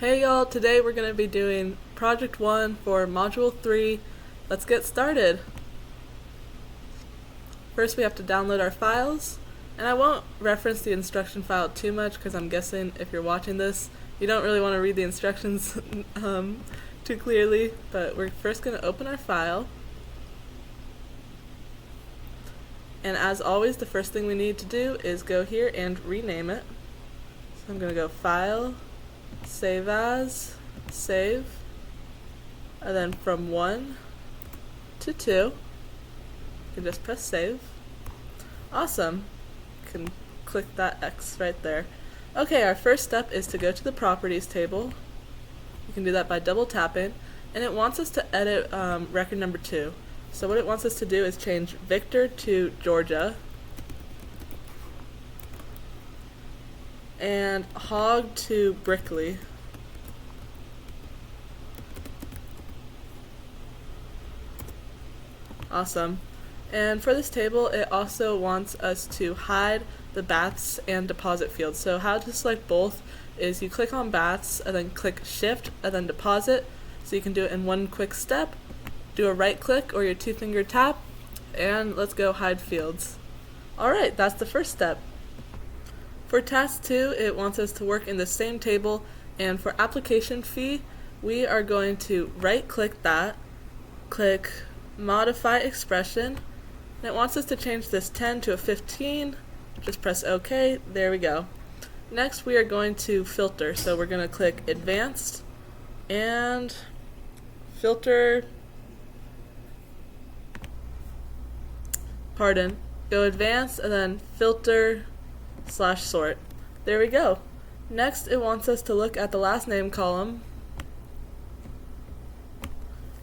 Hey y'all, today we're going to be doing Project 1 for Module 3. Let's get started. First we have to download our files, and I won't reference the instruction file too much because I'm guessing if you're watching this, you don't really want to read the instructions too clearly, but we're first going to open our file. And as always, the first thing we need to do is go here and rename it. So I'm going to go File, Save As, Save, and then from 1 to 2, you can just press Save. Awesome. You can click that X right there. Okay, our first step is to go to the Properties table. You can do that by double tapping, and it wants us to edit record number 2. So what it wants us to do is change Victor to Georgia, and Hog to Brickley. Awesome. And for this table, it also wants us to hide the baths and deposit fields. So how to select both is you click on baths and then click shift and then deposit. So you can do it in one quick step. Do a right click or your 2-finger tap, and let's go hide fields. Alright, that's the first step. For task 2, it wants us to work in the same table, and for application fee, we are going to right click that, click modify expression, and it wants us to change this 10 to a 15. Just press OK. There we go. Next we are going to filter, so we're going to click advanced and filter, go advanced and then filter / sort. There we go. Next it wants us to look at the last name column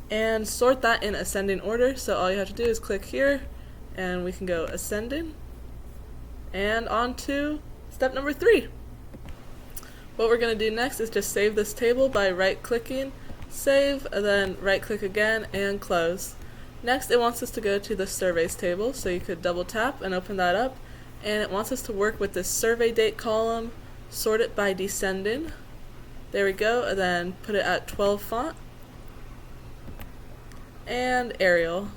and sort that in ascending order. So all you have to do is click here and we can go ascending and on to step number 3. What we're going to do next is just save this table by right clicking, save, and then right click again and close. Next it wants us to go to the surveys table, so you could double tap and open that up, and it wants us to work with this survey date column, sort it by descending. There we go, and then put it at 12 font and Arial.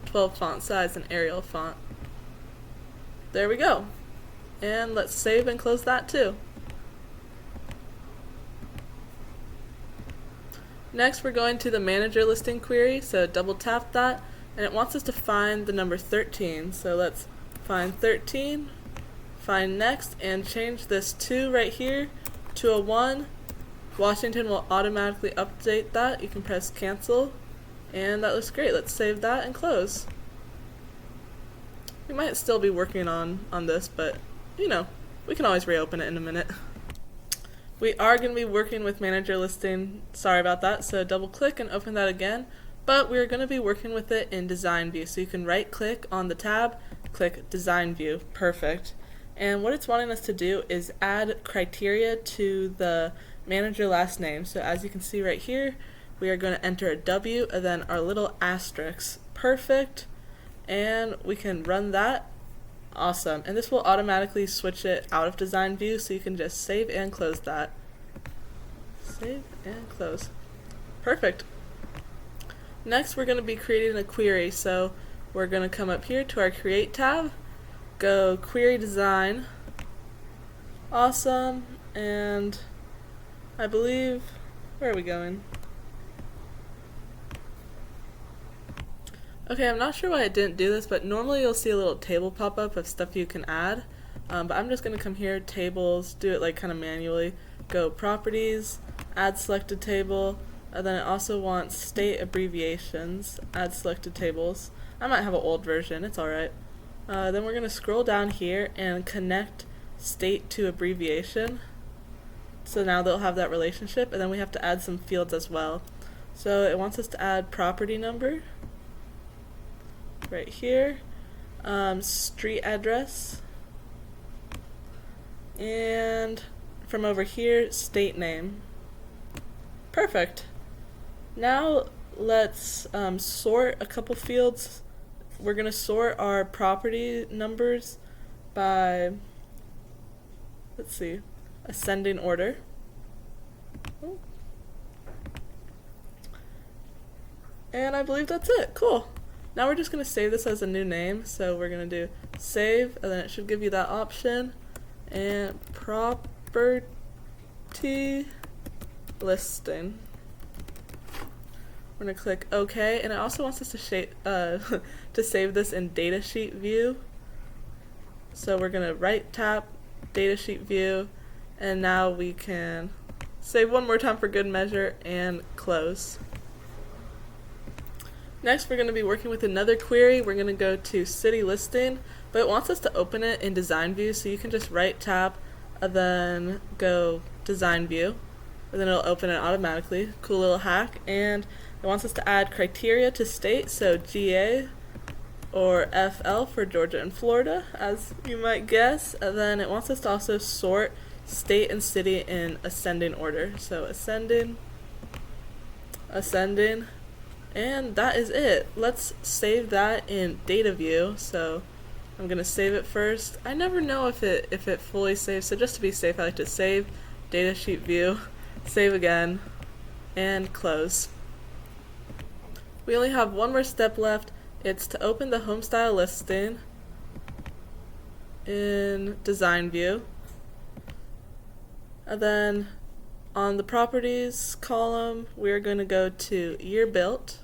12 font size and Arial font. There we go. And let's save and close that too. Next we're going to the manager listing query, so double tap that, and it wants us to find the number 13. So let's find 13, find next, and change this 2 right here to a 1. Washington will automatically update that. You can press cancel, and that looks great. Let's save that and close. We might still be working on this, but you know, we can always reopen it in a minute. We are going to be working with manager listing, sorry about that, so double click and open that again, but we're going to be working with it in design view. So you can right click on the tab, click design view, perfect. And what it's wanting us to do is add criteria to the manager last name. So as you can see right here, we are going to enter a W and then our little asterisk, perfect, and we can run that. Awesome, and this will automatically switch it out of design view, so you can just save and close that. Save and close. Perfect. Next we're going to be creating a query, so we're going to come up here to our create tab, go query design. Awesome, and I believe, where are we going? Okay, I'm not sure why I didn't do this, but normally you'll see a little table pop up of stuff you can add. But I'm just going to come here, tables, do it like kind of manually. Go properties, add selected table, and then it also wants state abbreviations, add selected tables. I might have an old version, it's alright. Then we're going to scroll down here and connect state to abbreviation. So now they'll have that relationship, and then we have to add some fields as well. So it wants us to add property number. Right here, street address, and from over here, state name. Perfect. Now let's sort a couple fields. We're going to sort our property numbers by, let's see, ascending order. And I believe that's it. Cool. Now we're just going to save this as a new name. So we're going to do save, and then it should give you that option. And property listing. We're going to click OK, and it also wants us to, to save this in datasheet view. So we're going to right tap datasheet view, and now we can save one more time for good measure and close. Next, we're going to be working with another query. We're going to go to city listing, but it wants us to open it in design view, so you can just right tap and then go design view, and then it'll open it automatically. Cool little hack. And it wants us to add criteria to state, so GA or FL for Georgia and Florida, as you might guess. And then it wants us to also sort state and city in ascending order, so ascending, and that is it. Let's save that in data view. So I'm gonna save it first. I never know if it fully saves, so just to be safe, I like to save datasheet view, save again, and close. We only have one more step left. It's to open the home style listing in design view, and then on the properties column we're going to go to year built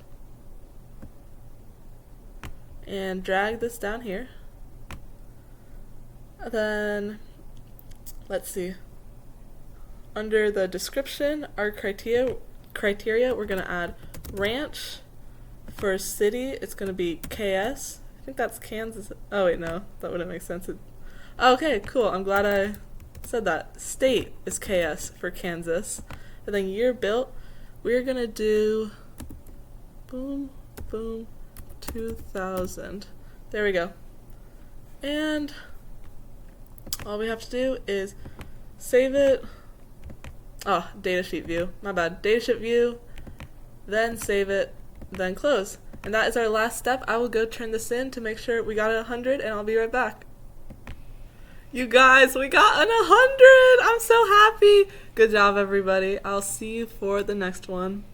and drag this down here. And then let's see, under the description, our criteria we're going to add ranch. For city, it's going to be KS. I think that's Kansas. Oh wait, no, that wouldn't make sense. Okay, cool. I'm glad I said that. State is KS for Kansas. And then year built, we're going to do boom, boom, 2000. There we go. And all we have to do is save it. Oh, datasheet view. My bad. Datasheet view, then save it, then close. And that is our last step. I will go turn this in to make sure we got it 100, and I'll be right back. You guys, we got an 100! I'm so happy! Good job, everybody. I'll see you for the next one.